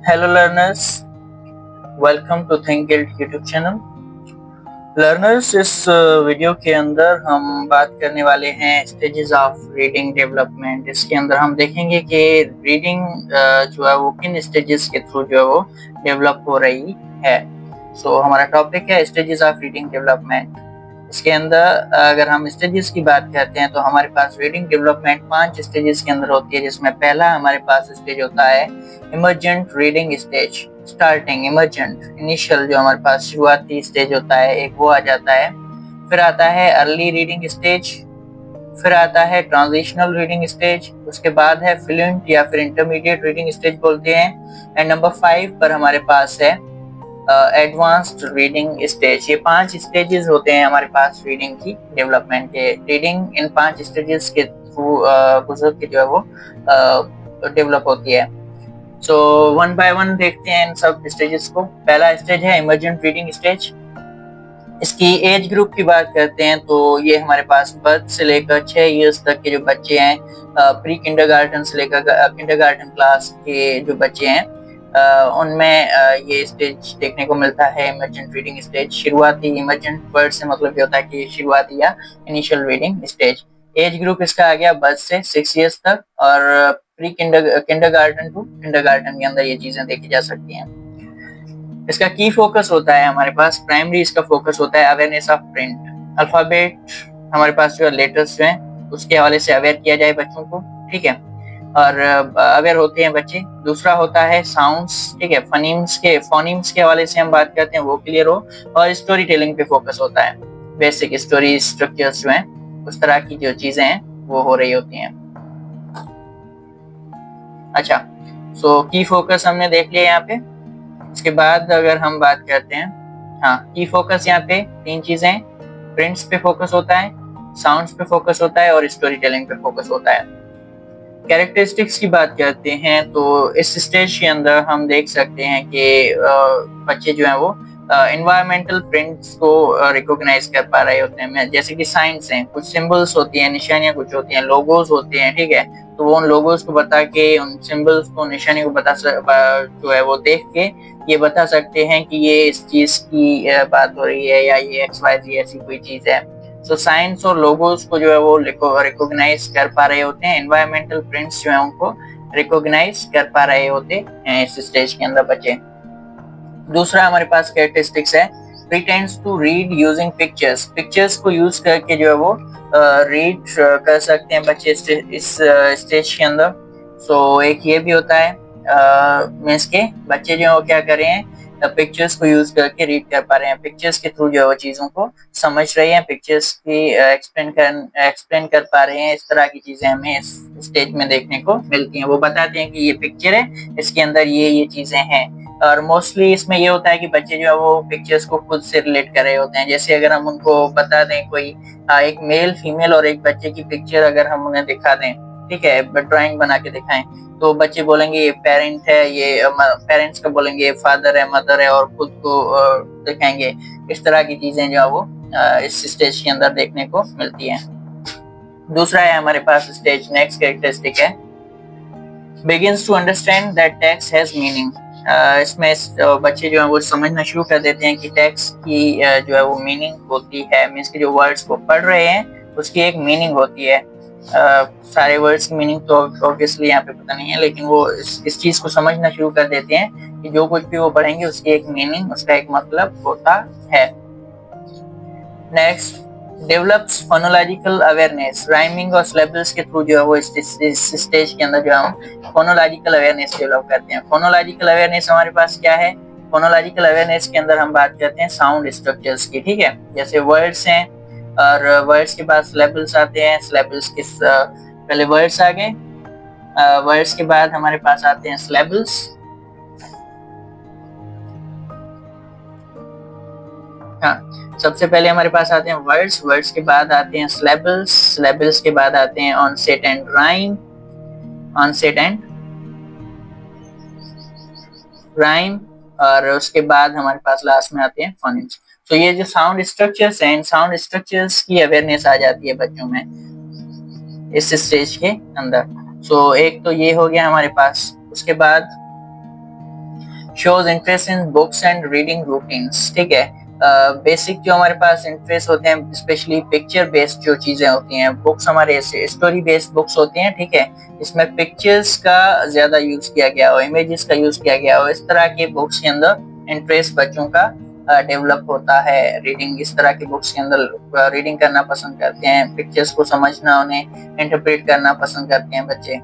Hello learners, welcome to Think Guild YouTube channel. Learners, इस video के अंदर हम बात करने वाले हैं स्टेजेस ऑफ रीडिंग डेवलपमेंट। इसके अंदर हम देखेंगे कि रीडिंग जो है वो किन स्टेजेस के थ्रू जो है वो डेवलप हो रही है। हमारा टॉपिक है स्टेजेस ऑफ रीडिंग डेवलपमेंट। इसके अंदर अगर हम स्टेजेस की बात करते हैं तो हमारे पास रीडिंग डेवलपमेंट 5 स्टेजेस के अंदर होती है, जिसमें पहला हमारे पास स्टेज होता है emergent reading stage. Starting emergent initial जो हमारे पास शुरुआती स्टेज होता है एक वो आ जाता है। फिर आता है अर्ली रीडिंग स्टेज, फिर आता है ट्रांजिशनल रीडिंग स्टेज, उसके बाद है फ्लुएंट या फिर इंटरमीडिएट रीडिंग स्टेज बोलते हैं। एंड नंबर 5 पर हमारे पास है एडवांस्ड रीडिंग स्टेज। ये 5 स्टेजेस होते हैं हमारे पास रीडिंग की डेवलपमेंट के। रीडिंग इन 5 स्टेजेस के थ्रू गुजर के जो है वो डेवलप होती है। वन बाय वन देखते हैं इन सब स्टेजेस को। पहला स्टेज है इमर्जेंट रीडिंग स्टेज। इसकी एज ग्रुप की बात करते हैं तो ये हमारे पास बर्थ से लेकर 6 इयर्स तक के जो बच्चे हैं, प्री किंडरगार्टन से लेकर किंडरगार्टन क्लास के जो बच्चे हैं, उनमें ये स्टेज देखने को मिलता है इमर्जेंट रीडिंग स्टेज। शुरुआती इमर्जेंट वर्ड से मतलब ये होता है कि शुरुआती या initial reading stage. Age group इसका आ गया बर्थ से 6 इयर्स तक, और प्री किंडरगार्टन टू किंडरगार्टन के अंदर ये चीजें देखी जा सकती हैं। इसका की फोकस होता है हमारे पास प्राइमरी, इसका फोकस होता है अवेयरनेस ऑफ प्रिंट। अल्फाबेट हमारे पास जो लेटर्स जो हैं उसके हवाले से अवेयर किया जाए बच्चों को, ठीक है, और अवेयर होते हैं बच्चे। दूसरा होता है साउंड्स, ठीक है, फोनीम्स के हवाले से हम बात करते हैं वो क्लियर हो। और स्टोरी टेलिंग पे फोकस होता है, बेसिक स्टोरी स्ट्रक्चर्स जो हैं उस तरह की जो चीजें हैं वो हो रही होती हैं। अच्छा, की फोकस हमने देख लिया यहाँ पे। इसके बाद अगर हम बात करते हैं, हाँ, की फोकस यहाँ पे 3 चीजें, प्रिंट्स पे फोकस होता है, साउंड्स पे फोकस होता है और स्टोरी टेलिंग पे फोकस होता है। कैरेक्टरिस्टिक्स की बात करते हैं तो इस स्टेज के अंदर हम देख सकते हैं कि बच्चे जो हैं वो एनवायरमेंटल प्रिंट्स को रिकॉग्नाइज कर पा रहे होते हैं। जैसे कि साइंस हैं, कुछ सिंबल्स होती हैं, निशानियां कुछ होती हैं, लोगोज होते हैं, ठीक है, तो वो उन लोगोज को बता के, उन सिंबल्स को, निशानी को जो है वो देख के ये बता सकते हैं कि ये इस चीज की बात हो रही है या ये XYZ ऐसी कोई चीज है। साइंस और लोगोस को जो है वो रिकॉग्नाइज कर पा रहे होते हैं। एनवायरमेंटल प्रिंट्स जो है उनको रिकॉग्नाइज कर पा रहे होते हैं इस स्टेज के अंदर बच्चे। दूसरा हमारे पास कैरेक्टरिस्टिक्स है pretends to read using pictures. Pictures को यूज करके जो है वो रीड कर सकते हैं बच्चे इस स्टेज के अंदर। एक ये भी होता है मींस के बच्चे जो है वो क्या कर रहे हैं, पिक्चर्स को यूज करके रीड कर पा रहे हैं, पिक्चर्स के थ्रू जो है वो चीजों को समझ रहे हैं, पिक्चर्स की एक्सप्लेन कर पा रहे हैं। इस तरह की चीजें हमें इस स्टेज में देखने को मिलती हैं। वो बताते हैं कि ये पिक्चर है, इसके अंदर ये चीजें हैं। और मोस्टली इसमें ये होता है कि बच्चे जो है वो पिक्चर्स को खुद से रिलेट कर रहे होते हैं। जैसे अगर हम उनको बता दें कोई एक मेल फीमेल और एक बच्चे की पिक्चर अगर हम उन्हें दिखा दें, ठीक है, ड्राइंग बना के दिखाएं, तो बच्चे बोलेंगे ये पेरेंट है, ये पेरेंट्स का बोलेंगे ये फादर है, मदर है, और खुद को दिखाएंगे। इस तरह की चीजें जो है वो इस स्टेज के अंदर देखने को मिलती हैं। दूसरा है हमारे पास स्टेज, नेक्स्ट कैरेक्टरिस्टिक है begins to understand that text has meaning। इसमें बच्चे जो है वो समझना शुरू कर देते हैं कि टेक्स्ट की जो है वो मीनिंग होती है, मीन्स के जो वर्ड्स को पढ़ रहे हैं उसकी एक मीनिंग होती है। सारे वर्ड्स की मीनिंग तो ऑब्वियसली यहाँ पे पता नहीं है, लेकिन वो इस चीज को समझना शुरू कर देते हैं कि जो कुछ भी वो पढ़ेंगे उसकी एक मीनिंग, उसका एक मतलब होता है। Next, develops phonological awareness. Rhyming और सिलेबल्स के थ्रू जो है वो इस स्टेज के अंदर जो है हम फोनोलॉजिकल अवेयरनेस डेवलप करते हैं। फोनोलॉजिकल अवेयरनेस हमारे पास क्या है, फोनोलॉजिकल अवेयरनेस के अंदर हम बात करते हैं साउंड स्ट्रक्चर्स की, ठीक है। जैसे वर्ड्स हैं और वर्ड्स के बाद सिलेबल्स आते हैं, सिलेबल्स के पहले वर्ड्स आ गए, वर्ड्स के बाद हमारे पास आते हैं सिलेबल्स। हाँ, सबसे पहले हमारे पास आते हैं वर्ड्स, वर्ड्स के बाद आते हैं सिलेबल्स, सिलेबल्स के बाद आते हैं onset and rhyme, onset and rhyme, और उसके बाद हमारे पास लास्ट में आते हैं फोनेम्स। तो ये जो साउंड स्ट्रक्चर्स हैं, इन साउंड स्ट्रक्चर्स की अवेयरनेस आ जाती है बच्चों में इस स्टेज के अंदर। एक तो ये हो गया हमारे पास। उसके बाद shows interest in books and reading routines, ठीक है। बेसिक जो हमारे पास इंटरेस्ट होते हैं, स्पेशली पिक्चर बेस्ड जो चीजें होती हैं, बुक्स हमारे स्टोरी बेस्ड बुक्स होती हैं, ठीक है। इसमें पिक्चर्स का ज्यादा यूज किया गया हो, इमेजेस का यूज किया गया हो, इस तरह के बुक्स के अंदर इंटरेस्ट बच्चों का डेवलप होता है। रीडिंग, इस तरह के बुक्स के अंदर रीडिंग करना पसंद करते हैं, पिक्चर्स को समझना, उन्हें इंटरप्रेट करना पसंद करते हैं बच्चे।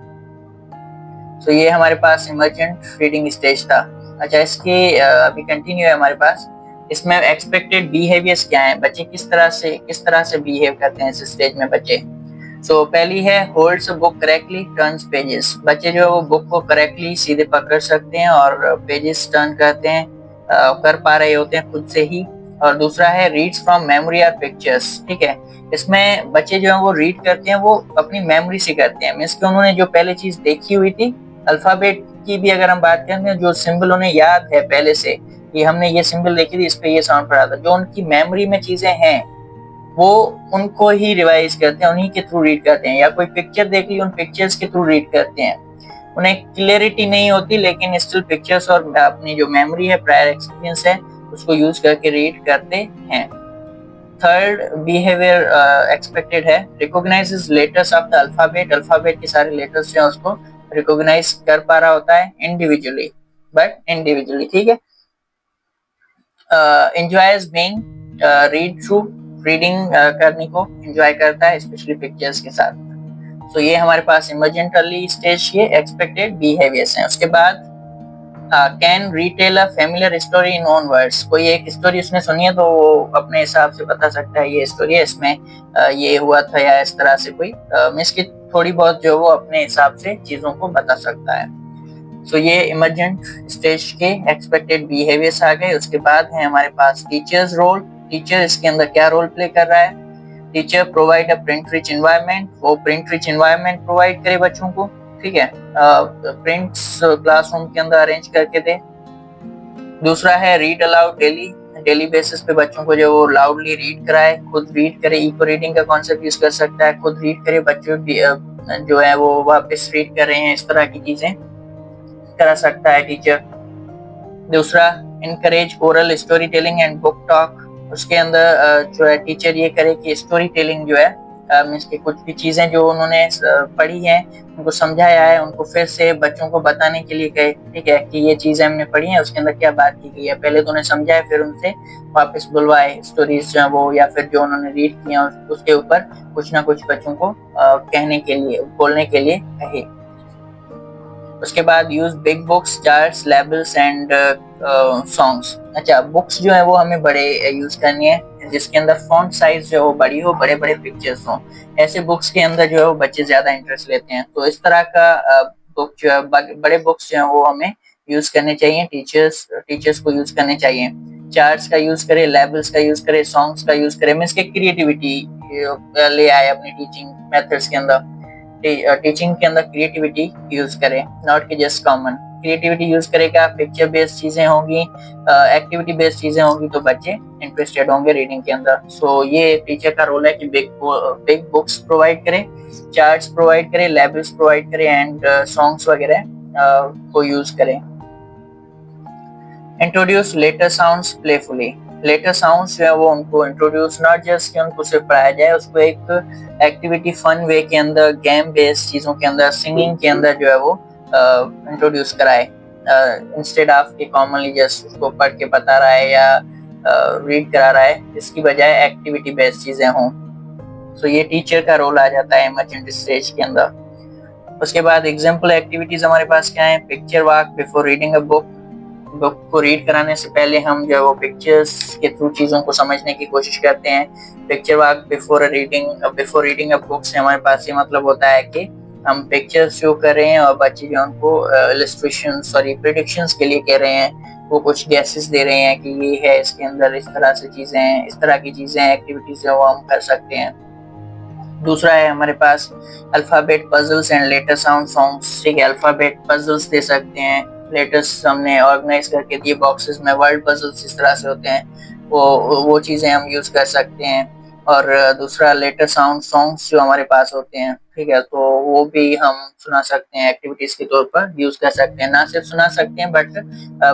तो ये हमारे पास इमर्जेंट रीडिंग स्टेज था। अच्छा, इसके अभी कंटिन्यू है हमारे पास। इसमें एक्सपेक्टेड बिहेवियर्स क्या है, बच्चे किस तरह से बिहेव करते हैं इस स्टेज में बच्चे। सो पहली है holds book correctly, turns pages. बच्चे जो है वो बुक को करेक्टली सीधे पकड़ सकते हैं और पेजेस टर्न करते हैं, कर पा रहे होते हैं खुद से ही। और दूसरा है रीड्स फ्रॉम मेमोरी और पिक्चर्स, ठीक है। इसमें बच्चे जो है वो रीड करते हैं, वो अपनी मेमोरी से करते हैं, मीन्स कि उन्होंने जो पहले चीज देखी हुई थी, अल्फाबेट की भी अगर हम बात करें, जो सिंबल उन्हें याद है पहले से, कि हमने ये सिंबल देखी थी, इस पे ये साउंड पड़ा था, जो उनकी मेमोरी में चीजें हैं वो उनको ही रिवाइज करते हैं, उन्हीं के थ्रू रीड करते हैं। या कोई पिक्चर देख ली, उन पिक्चर्स के थ्रू रीड करते हैं। उन्हें क्लियरिटी नहीं होती, लेकिन स्टिल पिक्चर्स और अपनी जो मेमोरी है, प्रायर एक्सपीरियंस है, उसको यूज करके रीड करते हैं। थर्ड बिहेवियर एक्सपेक्टेड है recognises letters of the alphabet. Alphabet के सारे लेटर्स जो है उसको रिकॉग्नाइज कर पा रहा होता है इंडिविजुअली, ठीक है। Enjoys being read through, reading करने को एंजॉय करता है, स्पेशली पिक्चर्स के साथ। तो ये हमारे पास इमर्जेंट अर्ली स्टेज ये एक्सपेक्टेड बिहेवियर्स हैं। उसके बाद can retail a familiar story in own words. कोई एक स्टोरी उसने सुनी है तो वो अपने हिसाब से बता सकता है, ये स्टोरी है, इसमें ये हुआ था, या इस तरह से कोई मीन्स की थोड़ी बहुत जो वो अपने हिसाब से चीजों को बता सकता है। सो ये इमर्जेंट स्टेज के एक्सपेक्टेड बिहेवियर्स आ गए। उसके बाद है हमारे पास टीचर्स रोल। टीचर इसके अंदर क्या रोल प्ले कर रहा है। Teacher provide a print rich environment, वो प्रिंट रिच एनवायरनमेंट प्रोवाइड करे बच्चों को, ठीक है, प्रिंट्स क्लासरूम के अंदर अरेंज करके दे। दूसरा है read aloud daily, daily basis पे बच्चों को जो वो लाउडली रीड कराए, खुद रीड करे, इको रीडिंग का कॉन्सेप्ट यूज कर सकता है, खुद रीड करे, बच्चों जो है वो वापस रीड कर रहे हैं, इस तरह की चीजें करा सकता है टीचर। दूसरा encourage oral story telling and book talk. उसके अंदर जो है टीचर ये करे कि स्टोरी टेलिंग जो है मीन्स की कुछ भी चीजें जो उन्होंने पढ़ी हैं, उनको समझाया है, उनको फिर से बच्चों को बताने के लिए कहे, ठीक है, कि ये चीजें हमने पढ़ी हैं, उसके अंदर क्या बात की गई है। पहले तो उन्हें समझाए, फिर उनसे वापस बुलवाए स्टोरीज जो है वो, या फिर जो उन्होंने रीड किया उसके ऊपर कुछ ना कुछ बच्चों को कहने के लिए, बोलने के लिए कहे। उसके बाद use big books, charts, labels and songs. अच्छा, बुक्स जो है वो हमें बड़े यूज करनी है, जिसके अंदर फॉन्ट साइज जो है वो बड़ी हो, बड़े बड़े पिक्चर्स हो। ऐसे बुक्स के अंदर जो है वो बच्चे ज्यादा इंटरेस्ट लेते हैं। तो इस तरह का बुक जो है, बड़े बुक्स जो है वो हमें यूज करने चाहिए, टीचर्स को यूज करने चाहिए। चार्ट्स का यूज करे, लेबल्स का यूज करे, सॉन्ग्स का यूज करे, मीन्स के क्रिएटिविटी ले आए अपनी टीचिंग मेथड्स के अंदर। टीचिंग के अंदर क्रिएटिविटी यूज करें, नॉट कि जस्ट कॉमन। क्रिएटिविटी यूज करेगा, पिक्चर बेस्ड चीजें होंगी, एक्टिविटी बेस्ड चीजें होंगी, तो बच्चे इंटरेस्टेड होंगे रीडिंग के अंदर। सो ये टीचर का रोल है कि बिग बुक्स प्रोवाइड करे, चार्ट्स प्रोवाइड करे, लेबल्स प्रोवाइड करे एंड सॉन्ग्स वगैरह को यूज करें। Introduce letter sounds playfully. Letter sounds जो है वो उनको इंट्रोड्यूस, नॉट जस्ट कि उनको सिर्फ पढ़ाया जाए, उसको एक एक्टिविटी फन वे के अंदर, गेम बेस्ड चीजों के अंदर, सिंगिंग के अंदर जो है वो इंट्रोड्यूस कराए, इंस्टेड ऑफ कि कॉमनली जस्ट उसको पढ़ के बता रहा है या रीड करा रहा है, इसकी बजाय एक्टिविटी बेस्ड चीजें हों। सो ये टीचर का रोल आ जाता है इमर्जेंट स्टेज के अंदर। उसके बाद एग्जाम्पल एक्टिविटीज हमारे पास क्या है। Picture walk before reading a book. Book को रीड कराने से पहले हम जो है वो पिक्चर्स के थ्रू चीजों को समझने की कोशिश करते हैं। Picture walk before reading a book से हमारे पास ये मतलब होता है कि हम पिक्चर्स शो कर रहे हैं और बच्चे जो उनको इलस्ट्रेशन प्रेडिक्शंस के लिए कह रहे हैं, वो कुछ गैसेस दे रहे हैं कि ये है, इसके अंदर इस तरह से चीजें हैं, इस तरह की चीजें एक्टिविटीज है वो हम कर सकते हैं। दूसरा है हमारे पास alphabet puzzles and letter sound songs, ठीक है। अल्फाबेट पजल्स दे सकते हैं, लेटर्स हमने ऑर्गेनाइज करके दिए बॉक्सेस में, वर्ड पजल्स इस तरह से होते हैं, वो चीजें हम यूज कर सकते हैं। और दूसरा लेटर साउंड सॉन्ग्स जो हमारे पास होते हैं, ठीक है, तो वो भी हम सुना सकते हैं, एक्टिविटीज के तौर पर यूज कर सकते हैं। ना सिर्फ सुना सकते हैं बट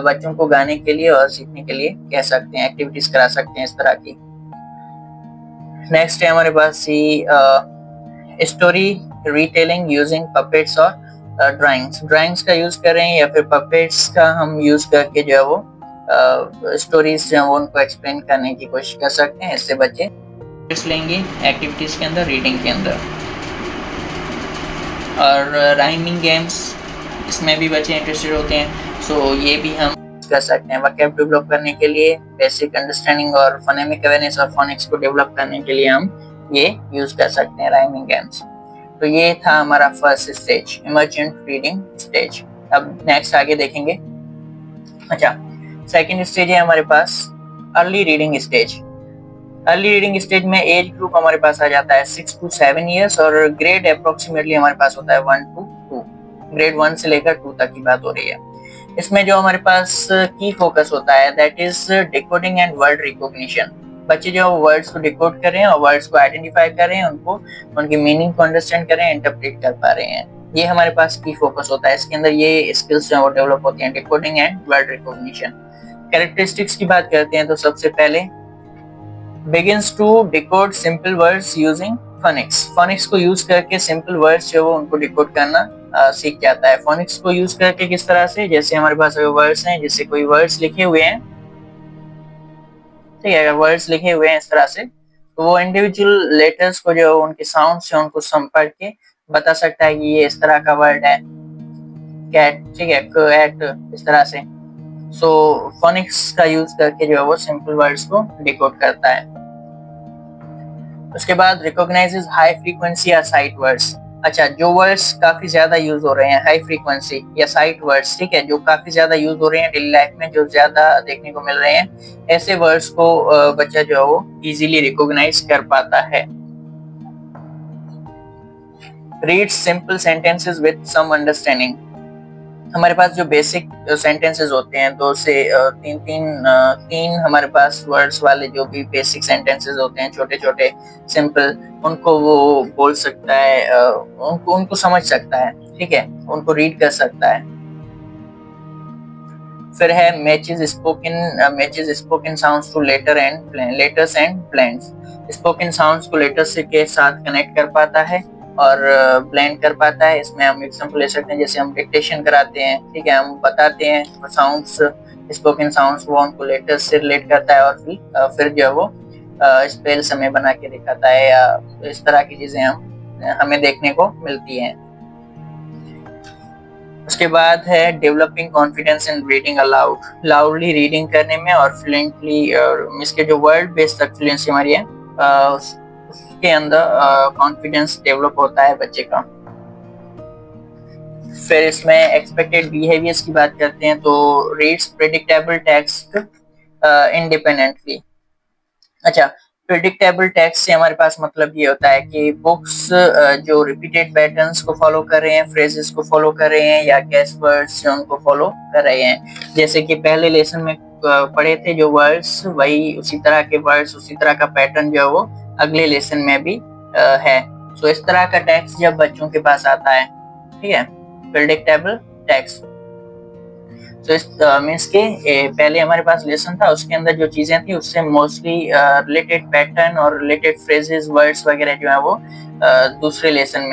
बच्चों को गाने के लिए और सीखने के लिए कह सकते हैं, एक्टिविटीज करा सकते हैं इस तरह की। नेक्स्ट है हमारे पास स्टोरी रिटेलिंग यूजिंग पपेट्स और ड्राइंग्स का यूज करें या फिर पपेट्स का हम यूज करके जो है वो स्टोरीज जो है वो उनको एक्सप्लेन करने की कोशिश कर सकते हैं। इससे बच्चे लेंगे एक्टिविटीज के अंदर, रीडिंग के अंदर। और राइमिंग गेम्स, इसमें भी बच्चे इंटरेस्टेड होते हैं, सो ये भी हम कर सकते हैं। वोकैब डेवलप करने के लिए, बेसिक अंडरस्टैंडिंग और फोनेमिक अवेयरनेस और फोनिक्स को डेवलप करने के लिए हम ये यूज कर सकते हैं राइमिंग गेम्स। तो ये था हमारा first stage, emergent reading stage. अब नेक्स्ट आगे देखेंगे। अच्छा, सेकंड स्टेज है हमारे पास early reading stage. Early reading stage में एज ग्रुप हमारे पास आ जाता है 6 to 7 ईयर्स और ग्रेड अप्रोक्सीमेटली हमारे पास होता है 1 to 2। ग्रेड 1 से लेकर 2 तक की बात हो रही है। इसमें जो हमारे पास की फोकस होता है that is decoding and word recognition. बच्चे जो वर्ड्स को डिकोड कर रहे हैं और वर्ड्स को आइडेंटिफाई कर रहे हैं, उनको उनकी मीनिंग को अंडरस्टैंड कर रहे हैं, इंटरप्रेट कर पा रहे हैं। ये हमारे पास की फोकस होता है। इसके अंदर ये स्किल्स जो है वो डेवलप होती हैं, decoding and word recognition. Characteristics की बात करते हैं तो सबसे पहले begins to decode simple words using phonics। phonics को यूज करके सिंपल वर्ड्स जो वो उनको डिकोड करना सीख जाता है। phonics को यूज करके किस तरह से, जैसे हमारे पास अगर वर्ड्स हैं, जैसे कोई वर्ड्स लिखे हुए हैं, ठीक है, अगर वर्ड्स लिखे हुए हैं इस तरह से, तो वो इंडिविजुअल लेटर्स को जो उनके साउंड से उनको पढ़ के बता सकता है कि ये इस तरह का वर्ड है, कैट, ठीक है, कैट, इस तरह से। सो फोनिक्स का यूज करके जो है वो सिंपल वर्ड्स को डिकोड करता है। उसके बाद रिकॉग्नाइजेस हाई फ्रीक्वेंसी या साइट वर्ड्स। अच्छा, जो वर्ड्स काफी ज्यादा यूज हो रहे हैं, हाई फ्रीक्वेंसी या साइट वर्ड्स, ठीक है, जो काफी ज्यादा यूज हो रहे हैं डेली लाइफ में, जो ज्यादा देखने को मिल रहे हैं, ऐसे वर्ड्स को बच्चा जो है वो इजीली रिकॉग्नाइज कर पाता है। Read simple sentences with some understanding. हमारे पास जो बेसिक सेंटेंसेस होते हैं, 2 से 3 हमारे पास वर्ड्स वाले जो भी बेसिक सेंटेंसेस होते हैं, छोटे छोटे सिंपल, उनको वो बोल सकता है, उनको समझ सकता है, ठीक है, उनको रीड कर सकता है। फिर है matches spoken sounds two letters and blends. Spoken sounds को लेटर्स के साथ कनेक्ट कर पाता है और ब्लेंड कर पाता है। इसमें हम एग्जांपल ले सकते हैं, जैसे हम डिक्टेशन कराते हैं, ठीक है, हम बताते हैं साउंड्स, स्पोकन साउंड्स, वो उनको लेटर्स से रिलेट करता है और फिर जो है वो स्पेल समय बना के दिखाता है, या इस तरह की चीजें हमें देखने को मिलती हैं। उसके बाद है developing confidence in reading allowed. Loudly reading करने में और फ्लुएंटली, और इसके जो वर्ड बेस्ड फ्लुएंसी हमारी है उसके अंदर कॉन्फिडेंस डेवलप होता है बच्चे का। फिर इसमें एक्सपेक्टेड बिहेवियर्स की बात करते हैं तो रीड्स प्रेडिक्टेबल टेक्स्ट इंडिपेंडेंटली। अच्छा, प्रेडिक्टेबल टेक्स्ट से हमारे पास मतलब ये होता है कि बुक्स जो रिपीटेड पैटर्न्स को फॉलो कर रहे हैं, फ्रेजेस को फॉलो कर रहे हैं, या गेस वर्ड्स जो उनको फॉलो कर रहे हैं। जैसे कि पहले लेसन में पढ़े थे जो वर्ड्स, वही उसी तरह के वर्ड्स, उसी तरह का पैटर्न जो है वो अगले लेसन में भी है। सो इस तरह का टेक्स्ट जब बच्चों के पास आता है, ठीक है, प्रेडिक्टेबल टेक्स्ट, तो इस मीन्स के पहले हमारे पास लेसन था, उसके अंदर जो चीजें थी उससे मोस्टली रिलेटेड पैटर्न और रिलेटेड फ्रेजेस, वर्ड्स वगैरह जो है वो दूसरे लेसन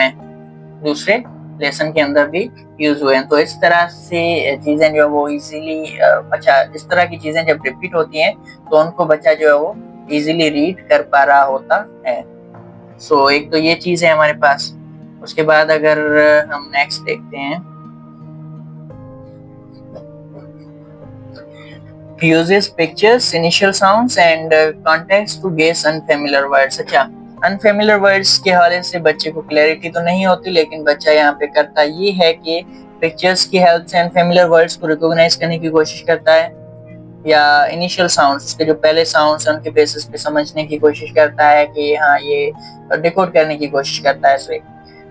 के अंदर भी यूज हुए हैं। तो इस तरह से चीजें जो है वो इजीली, अच्छा, इस तरह की चीजें जब रिपीट होती हैं तो उनको बच्चा जो है वो इजीली रीड कर पा रहा होता है। सो एक तो ये चीज है हमारे पास। उसके बाद अगर हम नेक्स्ट देखते हैं, uses pictures, initial sounds and context to guess unfamiliar words। अच्छा, अनफेमिलियर वर्ड्स के हवाले से बच्चे को क्लैरिटी तो नहीं होती, लेकिन बच्चा यहाँ पे करता ये है कि पिक्चर्स की हेल्प से अनफेमिलियर वर्ड्स को रिकॉग्नाइज करने की कोशिश करता है, या इनिशियल साउंड्स, उसके जो पहले साउंड्स उनके बेसिस पे समझने की कोशिश करता है कि हाँ ये डिकोड करने की कोशिश करता है इसे।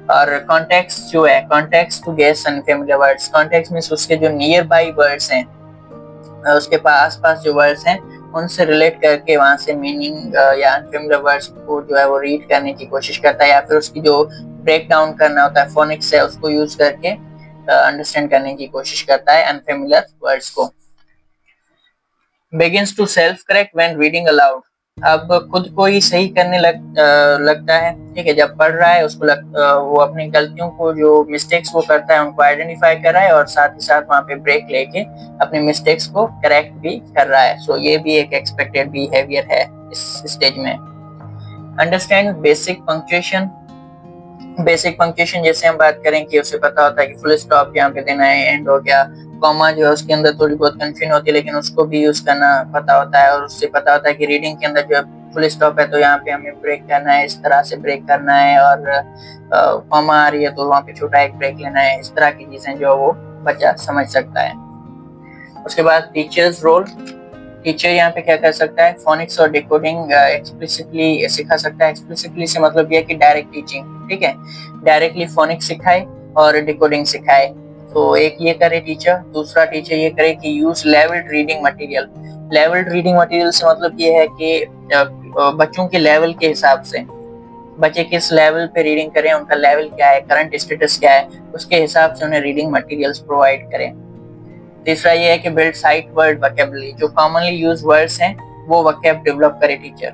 और कॉन्टेक्स्ट जो है, context to guess unfamiliar words. Context means उसके जो नियर बाई वर्ड्स हैं, उसके पास जो वर्ड्स हैं उनसे रिलेट करके वहां से मीनिंग या अनफेमिलियर वर्ड्स को जो है वो रीड करने की कोशिश करता है, या फिर उसकी जो ब्रेक डाउन करना होता है फोनिक्स है उसको यूज करके अंडरस्टैंड करने की कोशिश करता है अनफेमिलियर वर्ड्स को। begins to self correct when reading aloud, अब खुद को ही सही करने लगता है, ठीक है। जब पढ़ रहा है उसको वो अपनी गलतियों को, जो मिस्टेक्स वो करता है उनको आइडेंटिफाई कर रहा है और साथ ही साथ वहाँ पे ब्रेक लेके अपने मिस्टेक्स को करेक्ट भी कर रहा है। सो ये भी एक एक्सपेक्टेड बिहेवियर है इस स्टेज में। Understand basic punctuation, basic punctuation जैसे हम बात करें कि उसे पता होता है कि फुल स्टॉप यहाँ पे देना है, एंड हो गया, कॉमा जो है उसके अंदर थोड़ी बहुत कंफ्यूजन होती है लेकिन उसको भी यूज करना पता होता है, और उससे पता होता है कि रीडिंग के अंदर जो फुल स्टॉप है तो यहाँ पे हमें ब्रेक करना है, इस तरह से ब्रेक करना है, और कॉमा आ रही है तो वहाँ पे छोटा एक ब्रेक लेना है। इस तरह की चीजें जो वो बच्चा समझ सकता है। उसके बाद टीचर्स रोल, टीचर यहाँ पे क्या कर सकता है, फोनिक्स और डिकोडिंग एक्सप्लिसिटली सिखा सकता है। एक्सप्लिसिटली से मतलब ये कि डायरेक्ट टीचिंग, ठीक है, डायरेक्टली फोनिक्स सिखाए और डिकोडिंग सिखाए। तो एक ये करे टीचर। दूसरा टीचर ये करे कि use levelled reading material. Levelled reading material से मतलब ये है कि बच्चों के लेवल के हिसाब से, बच्चे किस लेवल पे रीडिंग करें, उनका लेवल क्या है, करंट स्टेटस क्या है, उसके हिसाब से उन्हें रीडिंग मटेरियल्स प्रोवाइड करें। तीसरा ये है कि बिल्ड साइट वर्ड वोकैबुलरी, जो कॉमनली यूज वर्ड्स हैं वो वोकैब डेवलप करे teacher.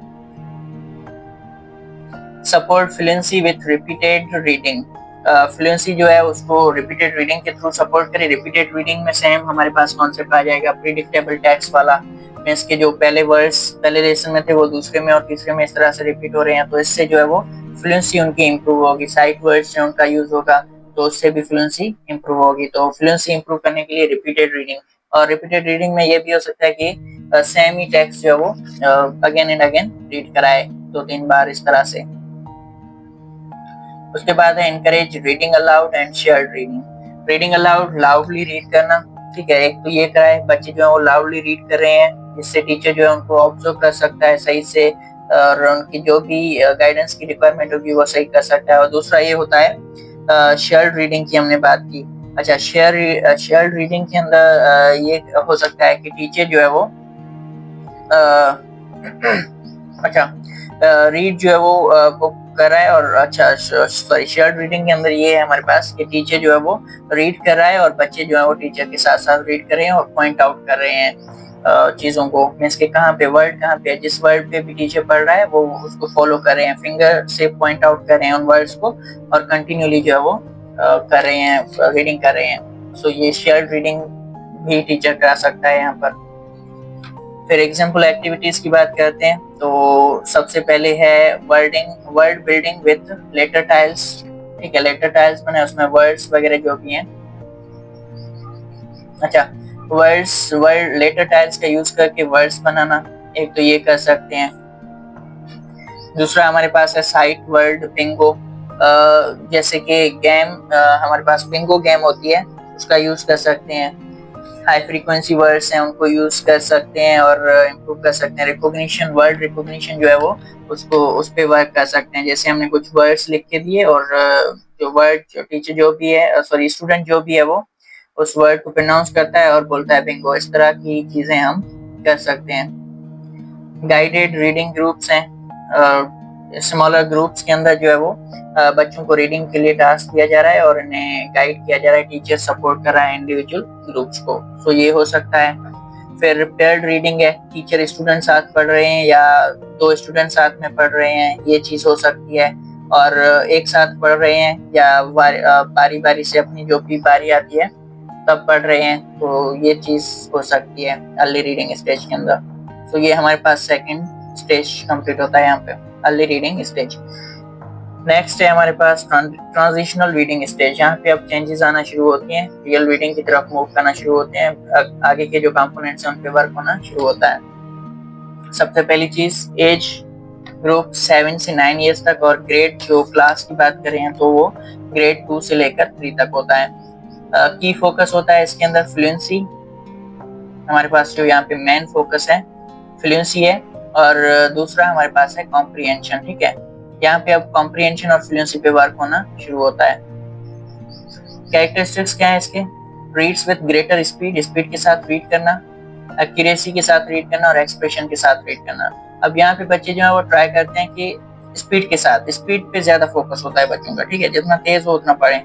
Support fluency with repeated reading, fluency जो है उसको रिपीटेड रीडिंग के थ्रू सपोर्ट करे। रिपीटेड रीडिंग में सेम हमारे पास कॉन्सेप्ट आ जाएगा प्रिडिक्टेबल टेक्स्ट वाला, मींस के जो पहले वर्ड्स पहले लेसन में थे वो दूसरे में और तीसरे में इस तरह से रिपीट हो रहे हैं, तो इससे जो है वो फ्लुएंसी उनकी इंप्रूव होगी। साइट वर्ड्स से उनका यूज होगा तो उससे भी फ्लुएंसी इंप्रूव होगी। तो फ्लुएंसी इंप्रूव करने के लिए रिपीटेड रीडिंग, और रिपीटेड रीडिंग में ये भी हो सकता है कि सेम ही टेक्स्ट जो है वो अगेन एंड अगेन रीड कराए 2-3 बार इस तरह से। उसके बाद है encourage reading allowed and shared reading. Reading allowed loudly read करना, ठीक है। एक तो ये कराए बच्चे जो है वो लाउडली रीड कर रहे हैं जिससे टीचर जो है उनको ऑब्जर्व कर सकता है सही से, और उनकी जो भी गाइडेंस की रिक्वायरमेंट होगी वो सही कर सकता है। और दूसरा ये होता है शेयर्ड रीडिंग की हमने बात की। अच्छा, शेयर्ड रीडिंग के अंदर ये हो सकता है कि टीचर जो है वो अच्छा रीड जो है वो कर रहा है, और अच्छा सॉरी शेयर्ड रीडिंग के अंदर ये है हमारे पास कि टीचर जो है वो रीड कर रहा है और बच्चे जो है वो टीचर के साथ साथ रीड कर रहे हैं और पॉइंट आउट कर रहे हैं चीजों को, मींस के कहाँ पे वर्ड कहाँ पे जिस वर्ड पे भी टीचर पढ़ रहा है वो उसको फॉलो कर रहे हैं, फिंगर से पॉइंट आउट कर रहे हैं उन वर्ड्स को और कंटिन्यूली जो है वो कर रहे हैं, रीडिंग कर रहे हैं। सो ये शेयर्ड रीडिंग भी टीचर करा सकता है यहाँ पर। फिर एग्जाम्पल एक्टिविटीज की बात करते हैं तो सबसे पहले है word building with letter tiles, ठीक है। लेटर टाइल्स बने उसमें वर्ड्स वगैरह जो भी हैं, अच्छा वर्ड लेटर टाइल्स का यूज करके वर्ड्स बनाना, एक तो ये कर सकते हैं। दूसरा हमारे पास है साइट वर्ड बिंगो, जैसे कि गेम हमारे पास बिंगो गेम होती है उसका यूज कर सकते हैं। हाई फ्रीक्वेंसी वर्ड्स हैं उनको यूज कर सकते हैं और इम्प्रूव कर सकते हैं। रिकॉग्निशन, वर्ड रिकॉग्निशन जो है वो उसको उस पे वर्क कर सकते हैं। जैसे हमने कुछ वर्ड्स लिख के दिए और जो वर्ड जो टीचर जो भी है सॉरी स्टूडेंट जो भी है वो उस वर्ड को प्रोनाउंस करता है और बोलता है बिंगो। इस तरह की चीजें हम कर सकते हैं। गाइडेड रीडिंग ग्रुप्स हैं, स्मॉलर ग्रुप्स के अंदर जो है वो बच्चों को रीडिंग के लिए टास्क दिया जा रहा है और इन्हें गाइड किया जा रहा है, टीचर सपोर्ट कर रहा है इंडिविजुअल ग्रुप्स को। सो ये हो सकता है। फिर पेयर्ड रीडिंग है, टीचर स्टूडेंट साथ पढ़ रहे हैं या 2 स्टूडेंट साथ में पढ़ रहे हैं, ये चीज हो सकती है। और एक साथ पढ़ रहे हैं या बारी बारी से अपनी जो भी बारी आती है तब पढ़ रहे हैं, तो ये चीज हो सकती है अर्ली रीडिंग स्टेज के अंदर। तो ये हमारे पास सेकंड स्टेज कंप्लीट होता है यहाँ पे, अर्ली रीडिंग स्टेज। नेक्स्ट है हमारे पास ट्रांजिशनल रीडिंग स्टेज। यहाँ पे अब चेंजेस आना शुरू होती हैं, रियल रीडिंग की तरफ मूव करना शुरू होते हैं, आगे के जो कंपोनेंट्स हैं उन पे वर्क होना शुरू होता है। सबसे पहली चीज एज ग्रुप 7 से 9 इयर्स तक, और ग्रेड जो क्लास की बात करें तो वो ग्रेड 2 से लेकर 3 तक होता है। की फोकस होता है इसके अंदर फ्लुएंसी, हमारे पास जो यहाँ पे मेन फोकस है फ्लुएंसी है, और दूसरा हमारे पास है कॉम्प्रिहेंशन, ठीक है। यहाँ पे अब कॉम्प्रिहेंशन और फ्लुएंसी पे वर्क होना शुरू होता है। कैरेक्टरिस्टिक्स क्या है इसके, reads with greater speed, speed के साथ रीड करना, एक्यूरेसी के साथ रीड करना और एक्सप्रेशन के साथ रीड करना। अब यहाँ पे बच्चे जो है वो ट्राई करते हैं कि स्पीड के साथ, स्पीड पे ज्यादा फोकस होता है बच्चों का, ठीक है, जितना तेज हो उतना पढ़े।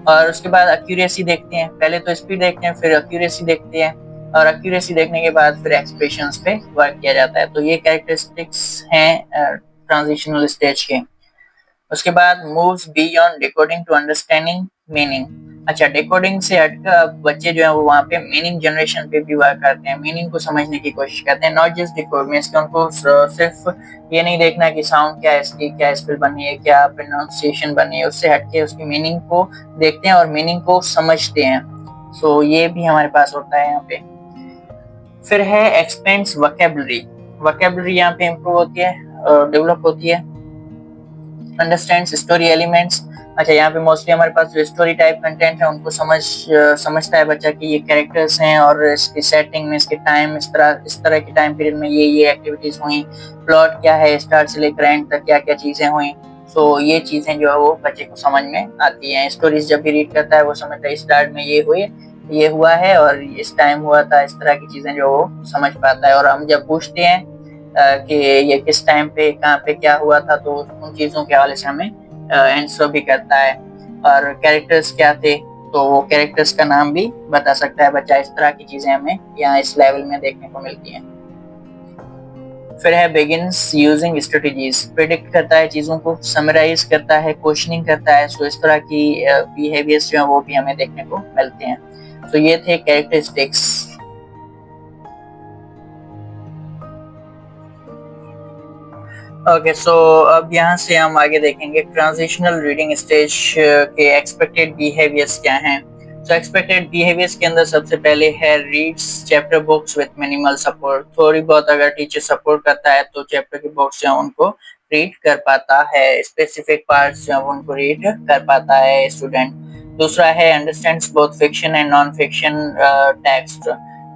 और उसके बाद एक्यूरेसी देखते हैं, पहले तो स्पीड देखते हैं फिर एक्यूरेसी देखते हैं, और एक्यूरेसी देखने के बाद फिर एक्सप्रेशंस पे वर्क किया जाता है। तो ये कैरेक्टरिस्टिक्स हैं ट्रांजिशनल स्टेज के। उसके बाद moves beyond decoding to understanding meaning. अच्छा, डिकोडिंग से हटकर बच्चे जो है वो वहाँ पे मीनिंग जनरेशन पे भी वर्क करते हैं, मीनिंग को समझने की कोशिश करते हैं, नॉट जस्ट डिकोड में। इसके उनको सिर्फ ये नहीं देखना कि साउंड क्या है, इसकी क्या स्पेल बनी है, क्या प्रोनाउंसिएशन बनी है, उससे हटके उसकी मीनिंग को देखते हैं और मीनिंग को समझते हैं। सो ये भी हमारे पास होता है यहाँ पे। फिर है एक्सपेंड्स वोकैबुलरी। वोकैबुलरी यहाँ पे इम्प्रूव होती है, डेवलप होती है। Understands story elements. अच्छा, यहाँ पे मोस्टली हमारे पास जो स्टोरी टाइप कंटेंट है उनको समझता है बच्चा कि ये कैरेक्टर्स हैं और इसकी सेटिंग में, इसके टाइम, इस तरह के टाइम पीरियड में ये एक्टिविटीज हुई, प्लॉट क्या है, स्टार्ट से लेकर एंड तक क्या क्या चीजें हुई। सो ये चीजें जो है वो बच्चे को समझ में आती हैं। स्टोरीज जब भी रीड करता है वो समझता है स्टार्ट में ये हुआ है और इस टाइम हुआ था, इस तरह की चीजें जो वो समझ पाता है। और हम जब पूछते हैं कि ये किस टाइम पे कहाँ पे क्या हुआ था, तो उन चीजों के हवाले से हमें आंसर भी करता है। और कैरेक्टर्स क्या थे, तो वो कैरेक्टर्स का नाम भी बता सकता है बच्चा। इस तरह की चीजें हमें यहाँ इस लेवल में देखने को मिलती हैं। फिर है बिगिन्स यूजिंग स्ट्रेटजीज। प्रिडिक्ट करता है चीजों को, समराइज करता है, क्वेश्चनिंग करता है। सो इस तरह की बिहेवियर्स जो है वो भी हमें देखने को मिलते हैं। सो ये थे कैरेक्टरिस्टिक्स। ओके, सो अब यहाँ से हम आगे देखेंगे ट्रांजिशनल रीडिंग स्टेज के एक्सपेक्टेड बिहेवियर्स क्या हैं। सो एक्सपेक्टेड बिहेवियर्स के अंदर सबसे पहले है reads chapter books with minimal support. थोड़ी बहुत अगर टीचर सपोर्ट करता है तो चैप्टर की बुक्स जो उनको रीड कर पाता है, स्पेसिफिक पार्ट्स जो उनको रीड कर पाता है स्टूडेंट। दूसरा है understands both fiction and non fiction text.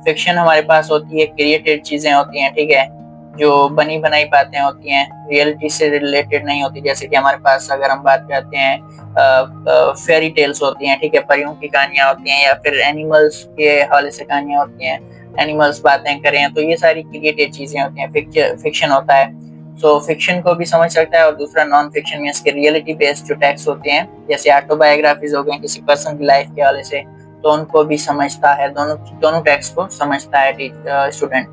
Fiction हमारे पास होती है, क्रिएटेड चीजें होती हैं, ठीक है, जो बनी बनाई बातें होती हैं, रियलिटी से रिलेटेड नहीं होती। जैसे कि हमारे पास अगर हम बात करते हैं फेरी टेल्स होती हैं, ठीक है, परियों की कहानियां होती हैं, या फिर एनिमल्स के हवाले से कहानियां होती हैं, एनिमल्स बातें करें, तो ये सारी क्रिएटेड चीजें होती हैं, फिक्शन होता है। सो फिक्शन को भी समझ सकता है। और दूसरा नॉन फिक्शन में इसके रियलिटी बेस्ड जो टेक्स्ट होते हैं, जैसे ऑटोबायोग्राफीज हो गए किसी पर्सन की लाइफ के हवाले से, तो उनको भी समझता है, दोनों टेक्स्ट को समझता है स्टूडेंट।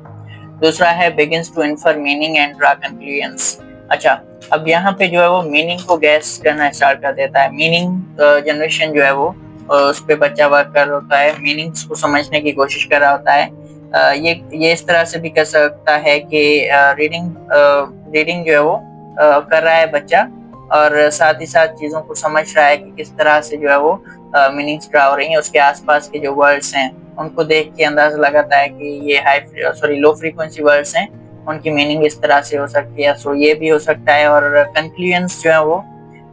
दूसरा है begins to infer meaning and draw conclusions. अच्छा, अब यहाँ पे जो है वो मीनिंग को गैस करना स्टार्ट कर देता है। मीनिंग जनरेशन जो है वो उस पे बच्चा वर्क कर होता है, मीनिंग्स को समझने की कोशिश कर रहा होता है। ये इस तरह से भी कर सकता है कि रीडिंग जो है वो कर रहा है बच्चा, और साथ ही साथ चीजों को समझ रहा है कि किस तरह से जो है वो मीनिंग्स ड्रा हो रही हैं। उसके आसपास के जो वर्ड्स हैं उनको देख के अंदाजा लगाता है कि ये लो फ्रीक्वेंसी वर्ड्स हैं, उनकी मीनिंग इस तरह से हो सकती है। सो ये भी हो सकता है। और कंक्लूजन्स जो है वो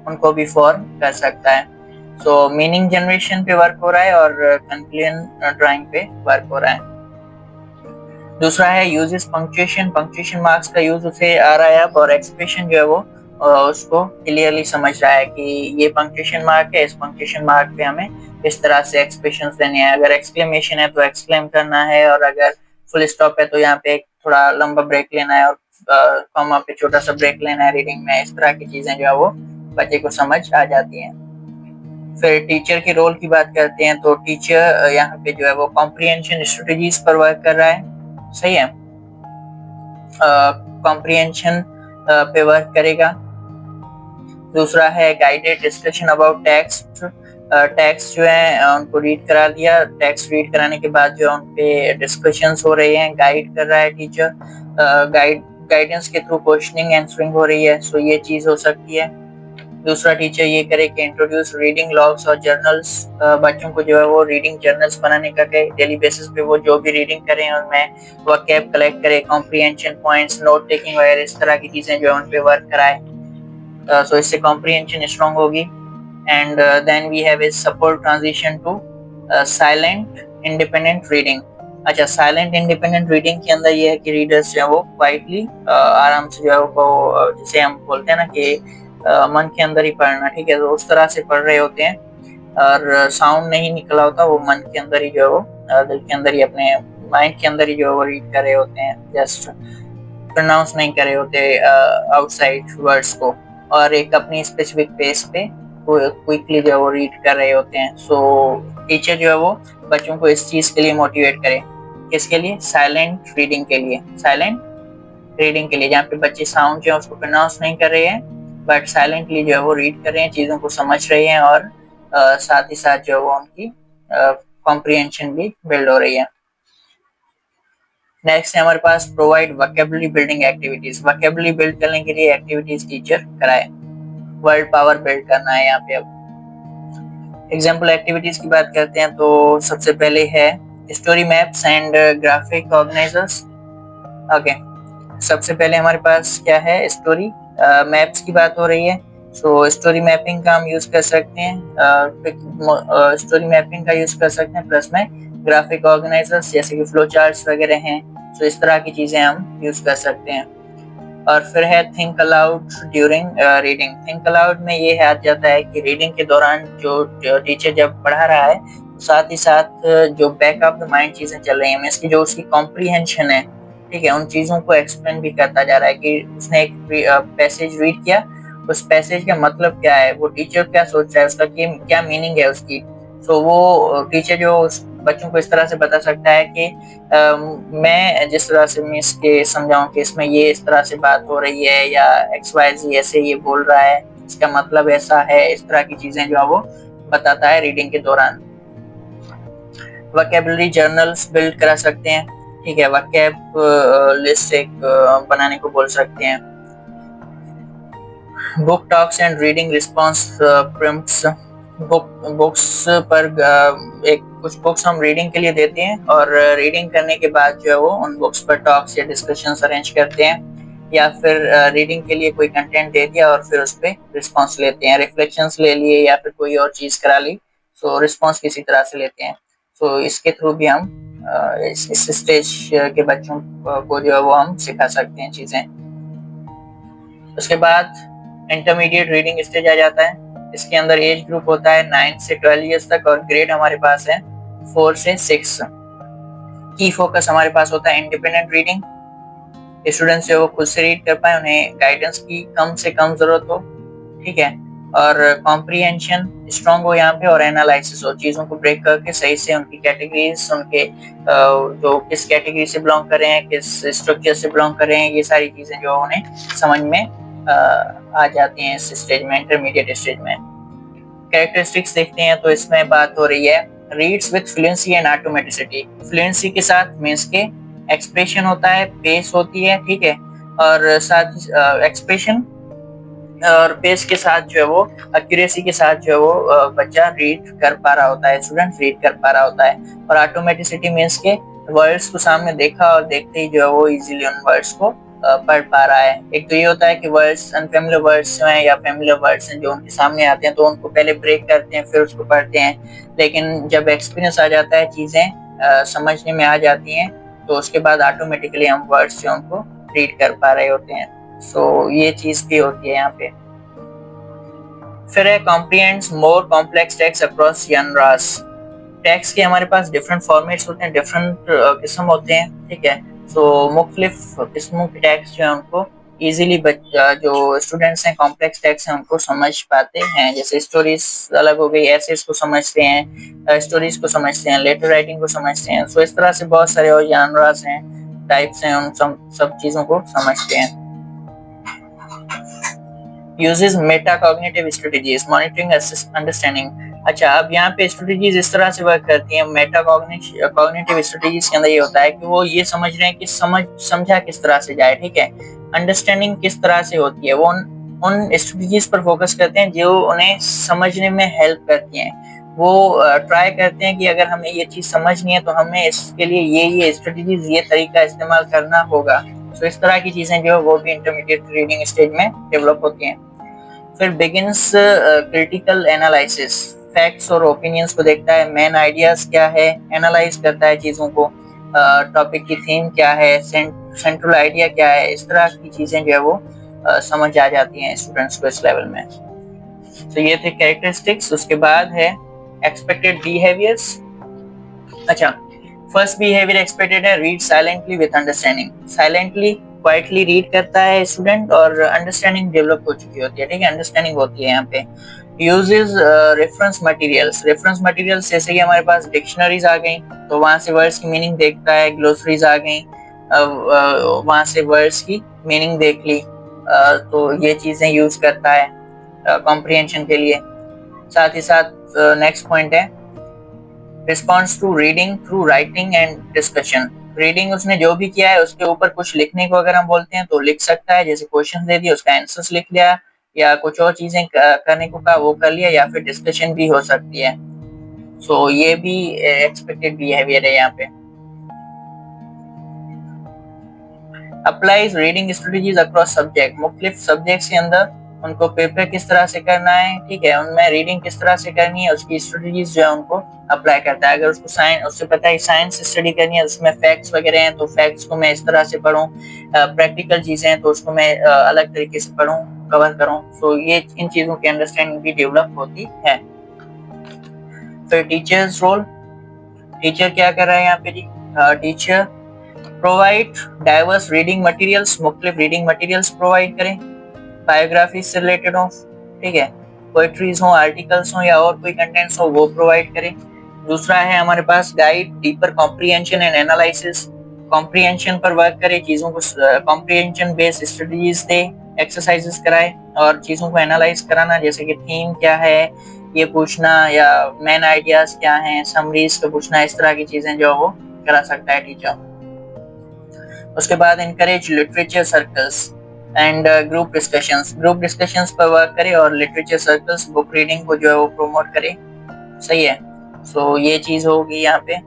उनको भी फॉर्म कर सकता है। सो मीनिंग जनरेशन पे वर्क हो रहा है और कंक्लूजन ड्राइंग पे वर्क हो रहा है। दूसरा है यूजेस पंक्चुएशन। पंक्चुएशन मार्क्स का यूज उसे आ रहा है अब, और एक्सप्रेशन जो है वो उसको क्लियरली समझ रहा है कि ये पंक्चुएशन मार्क है, इस पंक्चुएशन मार्क पे हमें इस तरह से एक्सप्रेशंस देने हैं। अगर एक्सक्लेमेशन है तो एक्सक्लेम करना है, और अगर फुल स्टॉप है तो यहाँ पे थोड़ा लंबा ब्रेक लेना है, और कॉमा पे छोटा सा ब्रेक लेना है रीडिंग में। इस तरह की चीजें जो है वो बच्चे को समझ आ जाती हैं। फिर टीचर के रोल की बात करते हैं, तो टीचर यहाँ पे जो है वो कॉम्प्रिहेंशन स्ट्रेटजीज पर वर्क कर रहा है, सही है, कॉम्प्रिहेंशन पे वर्क करेगा। दूसरा है guided discussion about text. Text जो है उनको रीड करा दिया, टेक्स्ट रीड कराने के बाद जो उन पे डिस्कशंस हो रहे हैं, गाइड कर रहा है टीचर, गाइडेंस के थ्रू क्वेश्चनिंग आंसरिंग हो रही है। सो ये चीज हो सकती है। दूसरा टीचर ये करे कि इंट्रोड्यूस रीडिंग लॉग्स और जर्नल्स। बच्चों को जो है वो रीडिंग जर्नल्स बनाने का कहे, डेली बेसिस पे वो जो भी रीडिंग करें उनमें वोकैब कलेक्ट करे, कॉम्प्रिहेंशन पॉइंट्स, नोट टेकिंग वगैरह इस तरह की चीजें जो है उन पे वर्क कराए। सो इससे कॉम्प्रिहेंशन स्ट्रांग होगी। And then we have a support transition to silent independent reading. अच्छा, साइलेंट इंडिपेंडेंट रीडिंग के अंदर ये है कि रीडर्स जो है वो क्वाइटली आराम से जो है वो जिसे हम बोलते हैं ना कि मन के अंदर ही पढ़ना, ठीक है, तो उस तरह से पढ़ रहे होते हैं और साउंड नहीं निकला होता, वो मन के अंदर ही जो है वो दिल के अंदर ही अपने माइंड के अंदर ही जो है वो रीड कर रहे होते हैं, जस्ट प्रोनाउंस नहीं कर रहे होते आउटसाइड वर्ड्स को, और एक अपनी स्पेसिफिक पेस पे क्विकली जो है वो रीड कर रहे होते हैं। सो टीचर जो है वो बच्चों को इस चीज के लिए मोटिवेट करे, किसके लिए? साइलेंट रीडिंग के लिए। साइलेंट रीडिंग के लिए जहाँ पे बच्चे साउंड जो है उसको प्रोनाउंस नहीं कर रहे हैं, बट साइलेंटली जो है वो रीड कर रहे हैं, चीजों को समझ रहे हैं, और साथ ही साथ जो है वो उनकी कॉम्प्रिहेंशन भी बिल्ड हो रही है। नेक्स्ट है हमारे पास provide vocabulary building activities. Vocabulary build करने के लिए एक्टिविटीज टीचर कराए, वर्ड पावर बिल्ड करना है यहाँ पे। अब एग्जाम्पल एक्टिविटीज की बात करते हैं तो सबसे पहले है story maps and graphic organizers. Okay, सबसे पहले हमारे पास क्या है? स्टोरी मैप्स की बात हो रही है। सो स्टोरी मैपिंग का हम यूज कर सकते हैं, स्टोरी मैपिंग का यूज कर सकते हैं, प्लस में ग्राफिक ऑर्गेनाइजर्स जैसे कि फ्लो चार्ट्स वगैरह हैं। सो इस तरह की चीजें हम यूज कर सकते हैं। और फिर है think allowed during reading. Think allowed में ये आ जाता है कि रीडिंग के दौरान जो टीचर जब पढ़ा रहा है, साथ ही साथ जो बैक ऑफ द माइंड चीजें चल रही हैं, इसकी जो उसकी कॉम्प्रीहेंशन है, ठीक है, उन चीजों को एक्सप्लेन भी करता जा रहा है कि उसने एक पैसेज रीड किया, उस पैसेज का मतलब क्या है, वो टीचर क्या सोच रहा है, उसका क्या मीनिंग है उसकी। सो वो टीचर जो बच्चों को इस तरह से बता सकता है कि मैं जिस तरह से मिस के समझाऊं कि इसमें ये इस तरह से बात हो रही है, या XYZ ऐसे ये बोल रहा है, इसका मतलब ऐसा है, इस तरह की चीजें जो है वो बताता है रीडिंग के दौरान। वोकैबुलरी जर्नल्स बिल्ड करा सकते हैं, ठीक है, वोकैब लिस्ट एक बनाने को बोल सकते हैं। Book talks and reading response prompts. Books पर एक कुछ बुक्स हम रीडिंग के लिए देते हैं, और रीडिंग करने के बाद जो है वो उन बुक्स पर टॉक्स या डिस्कशंस अरेंज करते हैं, या फिर रीडिंग के लिए कोई कंटेंट दे दिया और फिर उस पर रिस्पॉन्स लेते हैं, रिफ्लेक्शंस ले लिए या फिर कोई और चीज करा ली, सो रिस्पॉन्स किसी तरह से लेते हैं। सो इसके थ्रू भी हम इस स्टेज के बच्चों को जो है वो हम सिखा सकते हैं चीजें। उसके बाद इंटरमीडिएट रीडिंग स्टेज आ जाता है। इसके अंदर एज ग्रुप होता है 9 से 12 इयर्स तक, और ग्रेड हमारे पास है 4 से 6। की फोकस हमारे पास होता है इंडिपेंडेंट रीडिंग। स्टूडेंट्स जो वो खुद से रीड कर पाए, उन्हें गाइडेंस की कम से कम जरूरत हो, ठीक है, और कॉम्प्रिहेंशन स्ट्रांग हो यहाँ पे, और एनालिसिस हो, चीजों को ब्रेक करके सही से उनकी कैटेगरीज, उनके जो किस कैटेगरी से बिलोंग कर रहे हैं, किस स्ट्रक्चर से बिलोंग कर रहे हैं, ये सारी चीजें जो उन्हें समझ में आ जाती हैं इस स्टेज में, इंटरमीडिएट स्टेज में। कैरेक्टरिस्टिक्स देखते हैं तो इसमें बात हो रही है reads with fluency and automaticity. Fluency के साथ मींस के एक्सप्रेशन होता है, पेस होती है, ठीक है, और साथ एक्सप्रेशन और पेस के साथ जो है वो एक्यूरेसी के साथ जो है वो बच्चा रीड कर पा रहा होता है, स्टूडेंट रीड कर पा रहा होता है। और ऑटोमेटिसिटी मींस के वर्ड्स को सामने देखा और देखते ही जो है वो इजीली उन वर्ड्स को पढ़ पा रहा है। एक तो ये होता है कि वर्ड्स, अनफेमिलियर वर्ड्स जो हैं या फेमिलियर वर्ड्स हैं जो उनके सामने आते हैं तो उनको पहले ब्रेक करते हैं, फिर उसको पढ़ते हैं, लेकिन जब एक्सपीरियंस आ जाता है, चीजें समझने में आ जाती हैं, तो उसके बाद ऑटोमेटिकली हम वर्ड्स जो उनको रीड कर पा रहे होते हैं। सो ये चीज भी होती है यहाँ पे। फिर है comprehends more complex text across genres. Text के हमारे पास डिफरेंट फॉर्मेट्स होते हैं, डिफरेंट किस्म होते हैं, ठीक है। सो मुख्तलिफ किस्मों के टेक्स्ट जो है उनको इजीली जो स्टूडेंट्स हैं कॉम्प्लेक्स टेक्स्ट हैं उनको समझ पाते हैं। जैसे स्टोरीज अलग हो गई, एसेस को समझते हैं, स्टोरीज को समझते हैं, लेटर राइटिंग को समझते हैं। सो इस तरह से बहुत सारे और जानरास हैं, टाइप्स हैं, उन सब चीजों को समझते हैं। Uses metacognitive strategies monitoring understanding. अच्छा, अब यहाँ पे स्ट्रेटजीज इस तरह से वर्क करती हैं। मेटाकॉग्निटिव स्ट्रेटजीज के अंदर ये होता है कि वो ये समझ रहे हैं कि समझा किस तरह से जाए, ठीक है, अंडरस्टैंडिंग किस तरह से होती है। वो उन स्ट्रेटजीज पर फोकस करते हैं जो उन्हें समझने में हेल्प करती हैं। वो ट्राई करते हैं कि अगर हमें ये चीज समझनी है तो हमें इसके लिए ये स्ट्रेटजीज, ये तरीका इस्तेमाल करना होगा। तो इस तरह की चीजें जो है वो भी इंटरमीडिएट रीडिंग स्टेज में डेवलप होती हैं। फिर बिगिंस क्रिटिकल एनालिसिस, फैक्ट्स और ओपिनियंस को देखता है, मेन आइडियाज क्या है, एनालाइज करता है चीजों को, टॉपिक की थीम क्या है, सेंट्रल आइडिया क्या है, इस तरह की चीजें जो है वो समझ आ जाती हैं स्टूडेंट्स को इस लेवल में। तो ये थे कैरेक्टरिस्टिक्स। उसके बाद है एक्सपेक्टेड बिहेवियर्स। अच्छा, फर्स्ट बिहेवियर एक्सपेक्टेड है, read silently with understanding. Silently quietly read करता है स्टूडेंट और अंडरस्टैंडिंग डेवलप हो चुकी होती है, ठीक है, अंडरस्टैंडिंग होती है यहाँ पे। Uses reference materials. Reference materials जैसे कि हमारे पास डिक्शनरीज आ गई तो वहां से वर्ड्स की मीनिंग देखता है, ग्लोसरीज आ गई वहां से वर्ड्स की मीनिंग देख ली, तो ये चीजें यूज करता है कॉम्प्रिहेंशन के लिए। साथ ही साथ नेक्स्ट पॉइंट है response to reading through writing and discussion. Reading उसने जो भी किया है उसके ऊपर कुछ लिखने को अगर हम बोलते हैं तो लिख सकता है, जैसे क्वेश्चन दे दिया उसका आंसर्स लिख लिया, या कुछ और चीजें करने को कहा वो कर लिया, या फिर डिस्कशन भी हो सकती है। सो ये भी एक्सपेक्टेड बिहेवियर है यहाँ पे। Applies reading strategies across subject. मुख्तलिफ सब्जेक्ट्स के अंदर उनको प्रिपेयर किस तरह से करना है, ठीक है, उनमें रीडिंग किस तरह से करनी है, उसकी स्ट्रेटजीज जो है उनको अप्लाई करता है। अगर उसको साइंस, उससे पता है साइंस स्टडी करनी है, उसमें फैक्ट्स वगैरह हैं तो फैक्ट्स को मैं इस तरह से पढूं, प्रैक्टिकल चीजें हैं तो उसको मैं अलग तरीके से पढूं, कवर करूं। सो ये इन चीजों की अंडरस्टैंडिंग भी डेवलप होती है। फिर टीचर्स रोल। टीचर क्या कर रहा है यहाँ पे जी? Teacher provide diverse reading materials. मुख्तलिफ रीडिंग मटेरियल्स प्रोवाइड करें, बायोग्राफी से रिलेटेड हो, ठीक है, पोएट्रीज हो, आर्टिकल्स हो या और कोई कंटेंट्स हो वो प्रोवाइड करें। दूसरा है हमारे पास guide deeper comprehension and analysis. Comprehension पर वर्क करे, चीजों को कॉम्प्रिहेंशन बेस्ड स्ट्रेटजीज दे, एक्सरसाइजेस कराए और चीजों को एनालाइज कराना, जैसे कि थीम क्या है ये पूछना, या मेन आइडियाज क्या हैं, समरीज को पूछना, इस तरह की चीजें जो वो करा सकता है टीचर। उसके बाद encourage literature circles and group discussions. Group discussions पर वर्क करे और लिटरेचर सर्कल्स, बुक रीडिंग को जो है वो प्रमोट करे। सही है। सो ये चीज होगी यहाँ पे।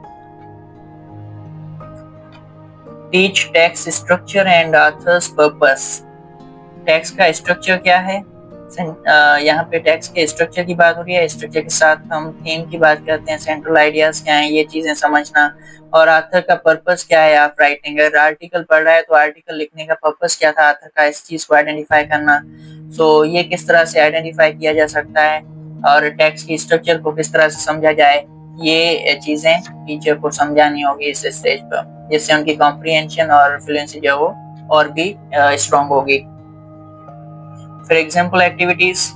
Teach text structure and authors purpose. Text का स्ट्रक्चर क्या है, यहाँ पे टेक्स्ट के स्ट्रक्चर की बात हो रही है, स्ट्रक्चर के साथ हम थीम की बात करते हैं, सेंट्रल आइडियाज क्या हैं ये चीजें समझना, और आथर का पर्पस क्या है। आप राइटिंग अगर आर्टिकल पढ़ रहा है तो आर्टिकल लिखने का पर्पस क्या था आथर का, इस चीज को आइडेंटिफाई करना। सो ये किस तरह से आइडेंटिफाई किया जा सकता है और टेक्स्ट की स्ट्रक्चर को किस तरह से समझा जाए, ये चीजें टीचर को समझानी होगी इस स्टेज पर, जिससे उनकी कॉम्प्रिहेंशन और फ्लुएंसी जो है वो और भी स्ट्रॉन्ग होगी। For example activities,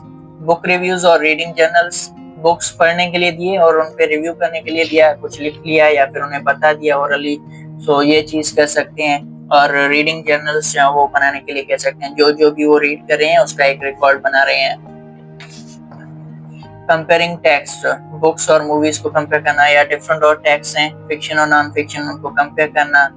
book reviews और रीडिंग जर्नल्स। बुक्स पढ़ने के लिए दिए और उन पे रिव्यू करने के लिए दिया, कुछ लिख लिया या फिर उन्हें बता दिया ओरली। सो ये चीज कर सकते हैं। और रीडिंग जर्नल्स जो वो बनाने के लिए कह सकते हैं, जो जो भी वो रीड कर रहे हैं उसका एक रिकॉर्ड बना रहे हैं। कंपेयरिंग टेक्स्ट, बुक्स और मूवीज को कंपेयर करना, या डिफरेंट और टेक्स्ट हैं फिक्शन और नॉन फिक्शन उनको कंपेयर करना,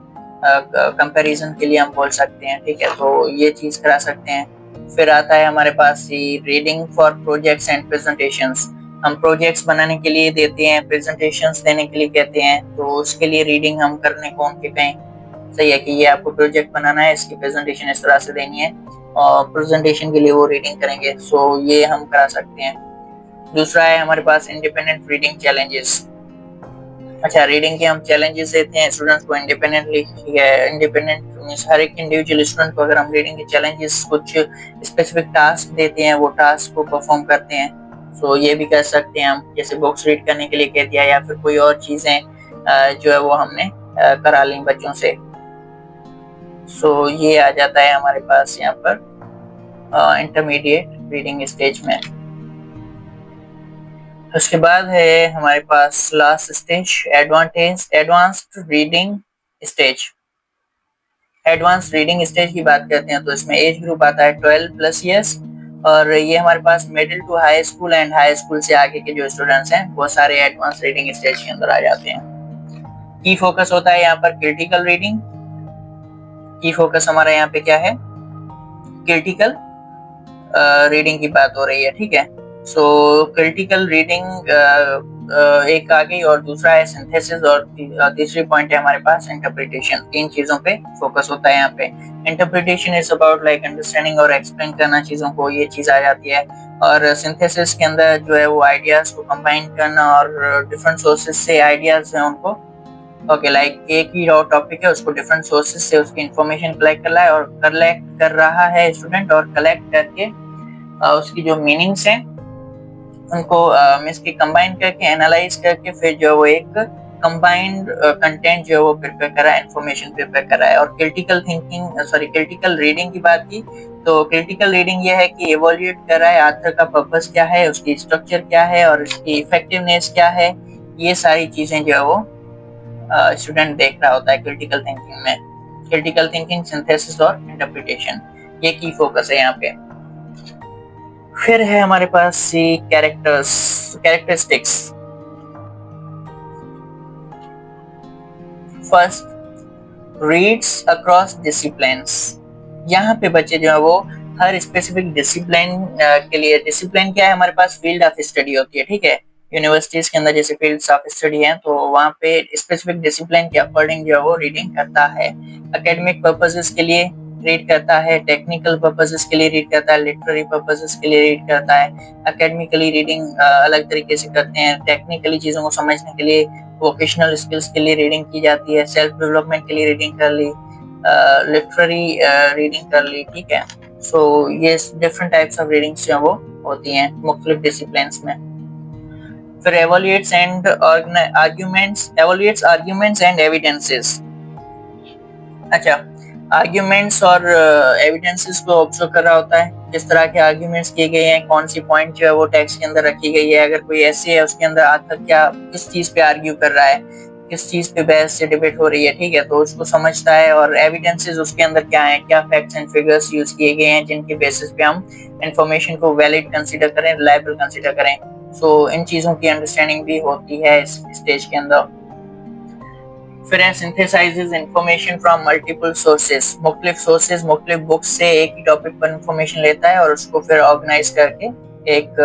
कंपैरिजन के लिए हम बोल सकते हैं, ठीक है, तो ये चीज करा सकते हैं। फिर आता है हमारे पास reading for projects and presentations. हम प्रोजेक्ट्स बनाने के लिए देते हैं, प्रेजेंटेशंस देने के लिए कहते हैं, तो उसके लिए रीडिंग हम करने को उनके कहें। सही है कि ये आपको प्रोजेक्ट बनाना है, इसकी प्रेजेंटेशन इस तरह से देनी है और प्रेजेंटेशन के लिए वो रीडिंग करेंगे। सो ये हम करा सकते हैं। दूसरा है हमारे पास इंडिपेंडेंट रीडिंग चैलेंजेस। अच्छा, रीडिंग के हम चैलेंजेस देते हैं स्टूडेंट्स को इंडिपेंडेंटली, ठीक है, इंडिपेंडेंट मींस हर एक इंडिविजुअल स्टूडेंट को अगर हम रीडिंग के चैलेंजेस कुछ स्पेसिफिक टास्क देते हैं वो टास्क को परफॉर्म करते हैं। सो ये भी कर सकते हैं हम, जैसे बुक्स रीड करने के लिए कह दिया या फिर कोई और चीजें जो है वो हमने करा ली बच्चों से। सो ये आ जाता है हमारे पास यहाँ पर इंटरमीडिएट रीडिंग स्टेज में। उसके बाद है हमारे पास last stage advanced reading stage. Advance reading stage की बात करते हैं तो इसमें एज ग्रुप आता है 12+ ईयर्स, और ये हमारे पास middle to high school and high school से आगे के जो स्टूडेंट्स हैं वो सारे एडवांस रीडिंग स्टेज के अंदर आ जाते हैं। की फोकस होता है यहाँ पर क्रिटिकल रीडिंग। की फोकस हमारा यहाँ पे क्या है, क्रिटिकल रीडिंग की बात हो रही है, ठीक है। सो क्रिटिकल रीडिंग एक आ गई, और दूसरा है सिंथेसिस, और तीसरी पॉइंट है हमारे पास इंटरप्रिटेशन। तीन चीजों पे फोकस होता है यहाँ पे। Interpretation is about like understanding और एक्सप्लेन करना चीजों को, ये चीज आ जाती है। और सिंथेसिस के अंदर जो है वो आइडियाज को कंबाइन करना और डिफरेंट सोर्सेज से आइडियाज हैं उनको, ओके, लाइक एक ही टॉपिक है उसको डिफरेंट सोर्सेज से उसकी इंफॉर्मेशन कलेक्ट कर रहा है, और कलेक्ट कर रहा है स्टूडेंट, और कलेक्ट करके उसकी जो मीनिंग्स हैं उनको इसकी कंबाइन करके एनालाइज करके फिर जो वो एक कंबाइंड कंटेंट जो है वो प्रिपेयर करा है, इंफॉर्मेशन प्रिपेयर करा है। और क्रिटिकल रीडिंग की बात की तो क्रिटिकल रीडिंग ये है कि इवोल्यूट कर रहा है आथर का पर्पस क्या है, उसकी स्ट्रक्चर क्या है और इसकी इफेक्टिवनेस क्या है। ये सारी चीजें जो है वो स्टूडेंट देख रहा होता है क्रिटिकल थिंकिंग में। क्रिटिकल थिंकिंग, सिंथेसिस और इंटरप्रिटेशन, ये की फोकस है यहाँ पे। फिर है हमारे पास characteristics. First, reads across disciplines. यहाँ पे बच्चे जो है वो हर स्पेसिफिक डिसिप्लिन के लिए, डिसिप्लिन क्या है हमारे पास, फील्ड ऑफ स्टडी होती है, ठीक है। यूनिवर्सिटीज के अंदर जैसे फील्ड्स ऑफ स्टडी है तो वहाँ पे स्पेसिफिक डिसिप्लिन के अकॉर्डिंग जो है वो रीडिंग करता है। एकेडमिक पर्पसेस के लिए रीड करता है, टेक्निकल पर्पसेस के लिए रीड करता है, लिटरेरी पर्पसेस के लिए रीड करता है। एकेडमिकली रीडिंग अलग तरीके से करते हैं, टेक्निकली चीजों को समझने के लिए, वोकेशनल स्किल्स के लिए रीडिंग की जाती है, सेल्फ डेवलपमेंट के लिए रीडिंग कर ली, लिटरेरी रीडिंग कर ली, ठीक है। सो ये डिफरेंट टाइप्स ऑफ रीडिंग्स जो वो होती हैं मुख्तलिफ डिसिप्लिन्स में। फिर एवोल्यूएट्स आर्ग्यूमेंट्स एंड एविडेंसेस। अच्छा, आर्ग्यूमेंट्स और एविडेंसेस को ऑब्जर्व कर रहा होता है, किस तरह के आर्ग्यूमेंट्स किए गए हैं, कौन सी पॉइंट जो है वो टेक्स्ट के अंदर रखी गई है, अगर कोई ऐसे है उसके अंदर आकर क्या किस चीज पे आर्ग्यू कर रहा है, किस चीज पे बहस से डिबेट हो रही है, ठीक है, तो उसको समझता है। और एविडेंसेस उसके अंदर क्या है, क्या फैक्ट्स एंड फिगर्स यूज किए गए हैं जिनके बेसिस पे हम इंफॉर्मेशन को वैलिड कंसीडर करें, रिलायबल कंसीडर करें। सो इन चीजों की अंडरस्टैंडिंग भी होती है इस स्टेज के अंदर। फिर है synthesises information from multiple sources. मुख्तलिफ सोर्सेस, मुख्तलिफ बुक्स से एक ही टॉपिक पर इंफॉर्मेशन लेता है और उसको फिर ऑर्गेनाइज करके एक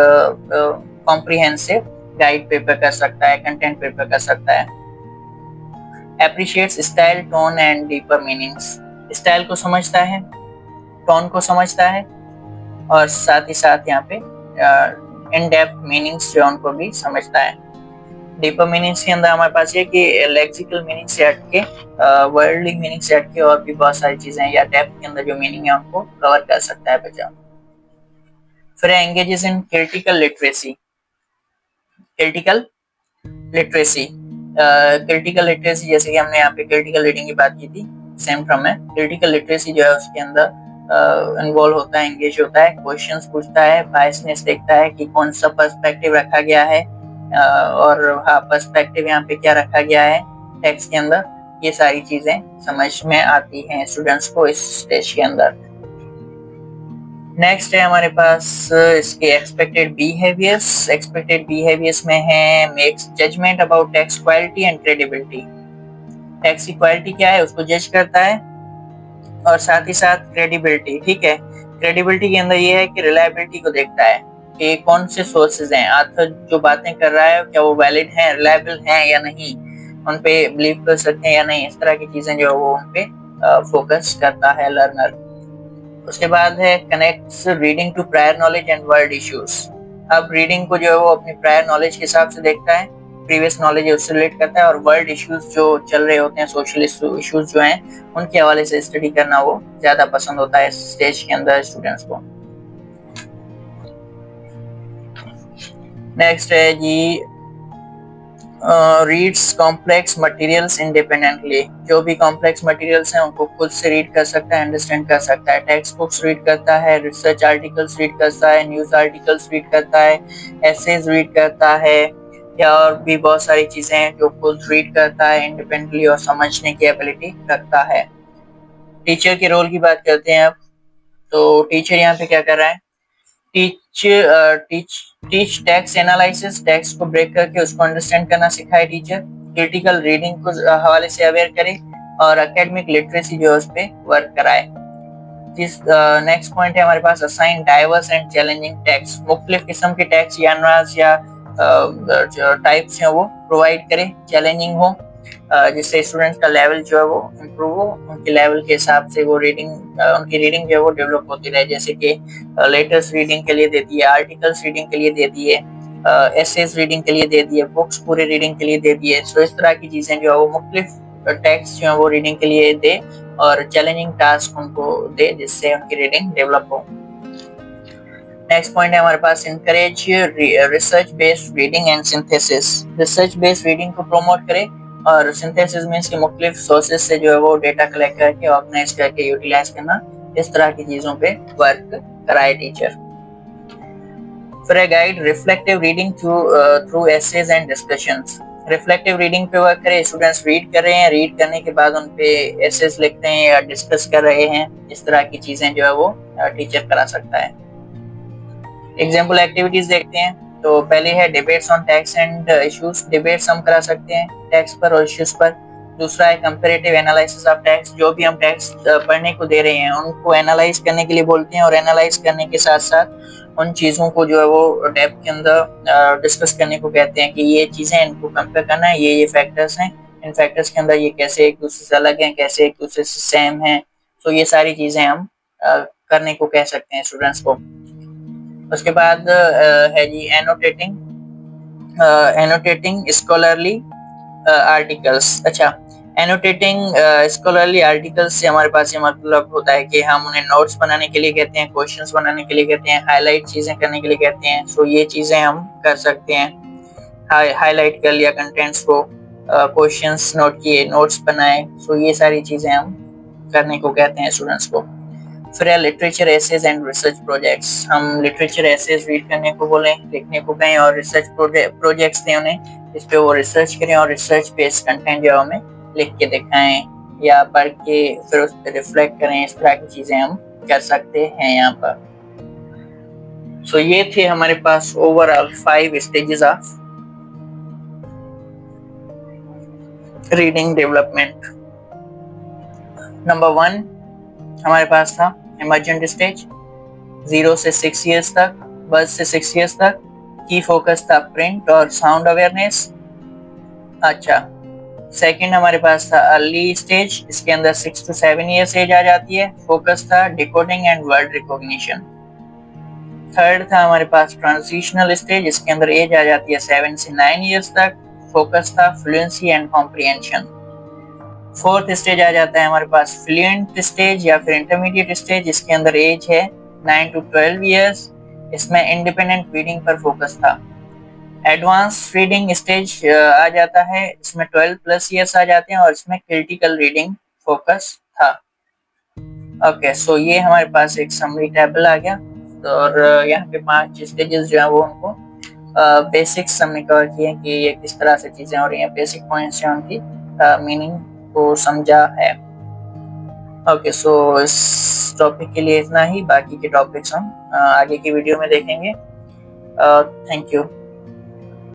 कॉम्प्रिहेंसिव गाइड पेपर कर सकता है, कंटेंट पेपर कर सकता है। Appreciates style, tone and deeper meanings. Style को समझता है, टोन को समझता है और साथ ही साथ यहाँ पे इन डेप्थ मीनिंग्स जो उनको भी समझता है। डीपर मीनिंग्स के अंदर हमारे पास ये कि लेक्सिकल मीनिंग से हटके, वर्डली मीनिंग से हटके और भी बहुत सारी चीजें या डेप्थ के अंदर जो मीनिंग है उनको कवर कर सकता है बच्चा। फिर engages in critical literacy. Critical literacy जैसे कि हमने यहाँ पे क्रिटिकल रीडिंग की बात की थी, सेम फ्रॉम है। क्रिटिकल लिटरेसी जो है उसके अंदर इन्वॉल्व होता है, एंगेज होता है, क्वेश्चंस पूछता है, बायसनेस देखता है कि कौन सा पर्सपेक्टिव रखा गया है और हाँ पर्सपेक्टिव यहाँ पे क्या रखा गया है टेक्स्ट के अंदर। ये सारी चीजें समझ में आती हैं स्टूडेंट्स को इस स्टेज के अंदर। नेक्स्ट है हमारे पास इसके एक्सपेक्टेड बिहेवियर्स। एक्सपेक्टेड बिहेवियर्स में है makes judgement about text quality and credibility. Text की क्वालिटी क्या है उसको जज करता है और साथ ही साथ क्रेडिबिलिटी, ठीक है। क्रेडिबिलिटी के अंदर ये है कि रिलायबिलिटी को देखता है कि कौन से सोर्सेज हैं, आथर जो बातें कर रहा है क्या वो वैलिड हैं, रिलायबल हैं या नहीं, उन पे बिलीव कर सकते हैं या नहीं। इस तरह की चीजें जो है वो उन पे फोकस करता है लर्नर। उसके बाद है connects reading to prior knowledge and world issues. अब रीडिंग को जो है वो अपनी प्रायर नॉलेज के हिसाब से देखता है, प्रीवियस नॉलेज है उससे रिलेट करता है और वर्ल्ड इश्यूज जो चल रहे होते हैं, सोशल इश्यूज जो हैं उनके हवाले से स्टडी करना वो ज्यादा पसंद होता है इस स्टेज के अंदर स्टूडेंट्स को। नेक्स्ट है जी रीड्स कॉम्प्लेक्स मटेरियल्स इंडिपेंडेंटली। जो भी कॉम्प्लेक्स मटेरियल्स हैं उनको खुद से रीड कर सकता है, अंडरस्टैंड कर सकता है। टेक्स्ट बुक्स रीड करता है, रिसर्च आर्टिकल्स रीड करता है, न्यूज आर्टिकल्स रीड करता है, एसेज रीड करता है या और भी बहुत सारी चीजें हैं जो खुद रीड करता है इंडिपेंडेंटली और समझने की एबिलिटी रखता है। टीचर के रोल की बात करते हैं अब। तो टीचर यहाँ पे क्या कर रहा है, टीच टेक्स्ट एनालिसिस, टेक्स्ट को ब्रेक करके उसको अंडरस्टैंड करना सिखाए टीचर। क्रिटिकल रीडिंग को हवाले से अवेयर करे और एकेडमिक लिटरेसी जो है उस पे वर्क कराए। नेक्स्ट पॉइंट है हमारे पास assign diverse and challenging text. मुख्तलिफ किस्म के टेक्स्ट जनरल्स या टाइप्स हैं वो प्रोवाइड करे, चैलेंजिंग हो, जिससे स्टूडेंट्स का लेवल जो है वो इम्प्रूव हो, उनके लेवल के हिसाब से वो उनकी रीडिंग जो है वो डेवलप होती रहे। जैसे कि लेटेस्ट रीडिंग के लिए देती है, आर्टिकल्स रीडिंग के लिए देती है, एसेज रीडिंग के लिए दे दिए, बुक्स पूरे रीडिंग के लिए दे दिए। सो इस तरह की चीजें जो है वो मुख्तलिफ टेक्स्ट जो है वो रीडिंग के लिए दे और चैलेंजिंग टास्क उनको दे जिससे उनकी रीडिंग डेवलप हो। नेक्स्ट पॉइंट है हमारे पास encourage research based reading and synthesis. Research based reading को प्रमोट करे और सिंथेसिस मीन्स कि मुख्तलिफ सोर्सेज से जो है वो डेटा कलेक्ट करके ऑर्गेनाइज करके यूटिलाइज करना, इस तरह की चीजों पे वर्क कराए टीचर। फिर है guide reflective reading through essays and discussions. Reflective reading पे वर्क करें, स्टूडेंट्स रीड कर रहे हैं, रीड करने के बाद उन पे एसेज लिख रहे हैं या डिस्कस कर रहे हैं, इस तरह की चीजें जो है वो टीचर करा सकता है। एग्जाम्पल एक्टिविटीज देखते हैं। तो पहले है debates on tax and issues, debates हम करा सकते हैं टैक्स पर और इश्यूज पर। दूसरा है कंपैरेटिव एनालिसिस ऑफ टैक्स, जो भी हम टैक्स पढ़ने को दे रहे हैं उनको एनालाइज करने के लिए बोलते हैं, और एनालाइज करने के साथ साथ उन चीज़ों को जो है वो डेप्थ के अंदर डिस्कस करने को कहते हैं कि ये चीज़ें इनको कंपेयर करना है, ये फैक्टर्स हैं, इन फैक्टर्स के अंदर ये कैसे एक दूसरे से अलग हैं, कैसे एक दूसरे से सेम हैं। तो ये सारी चीज़ें हम करने को कह सकते हैं स्टूडेंट्स को। उसके बाद है जी एनोटेटिंग, एनोटेटिंग स्कॉलरली आर्टिकल्स। अच्छा, एनोटेटिंग स्कॉलरली आर्टिकल्स से हमारे पास ये मतलब होता है कि हम उन्हें नोट्स बनाने के लिए कहते हैं, क्वेश्चंस बनाने के लिए कहते हैं, हाईलाइट चीजें करने के लिए कहते हैं। सो ये चीजें हम कर सकते हैं, हाईलाइट कर लिया कंटेंट्स को, क्वेश्चंस नोट किए, नोट्स बनाए। सो ये सारी चीजें हम करने को कहते हैं स्टूडेंट्स को। फिर है literature essays and research projects, हम लिटरेचर एसेज रीड करने को बोलें, लिखने को कहें, और रिसर्च प्रोजेक्ट्स दें उन्हें, इस पे वो रिसर्च करें और रिसर्च बेस्ड कंटेंट जो हमें लिख के दिखाएं या पढ़ के फिर उस पर रिफ्लेक्ट करें। इस तरह की चीजें हम कर सकते हैं यहाँ पर। सो ये थे हमारे पास overall 5 stages of reading development. Number 1 हमारे पास था इमर्जेंट स्टेज, 0 से 6 इयर्स तक, बर्थ से 6 इयर्स तक। की फोकस था प्रिंट और साउंड अवेयरनेस। अच्छा, सेकंड हमारे पास था अर्ली स्टेज, इसके अंदर 6 to 7 इयर्स एज आ जाती है, फोकस था decoding and word recognition. Third था हमारे पास ट्रांजिशनल स्टेज, इसके अंदर एज आ जाती है 7 से 9 इयर्स तक, फोकस था fluency and comprehension. Fourth stage आ जाता है हमारे पास फ्लुएंट स्टेज या फिर इंटरमीडिएट स्टेज, इसके अंदर एज है 9 to 12 इयर्स, इसमें इंडिपेंडेंट रीडिंग पर फोकस था। एडवांस रीडिंग स्टेज आ जाता है, इसमें 12+ इयर्स आ जाते हैं और इसमें क्रिटिकल रीडिंग फोकस था। ओके, सो ये हमारे पास एक समरी टेबल आ गया, और यहाँ पे 5 स्टेजेस जो है वो उनको बेसिक्स हमने कवर किए कि ये किस तरह से चीजें हो रही हैं, बेसिक पॉइंट्स हैं उनकी मीनिंग को समझा है। ओके, सो इस टॉपिक के लिए इतना ही, बाकी के टॉपिक्स हम आगे की वीडियो में देखेंगे। Thank you.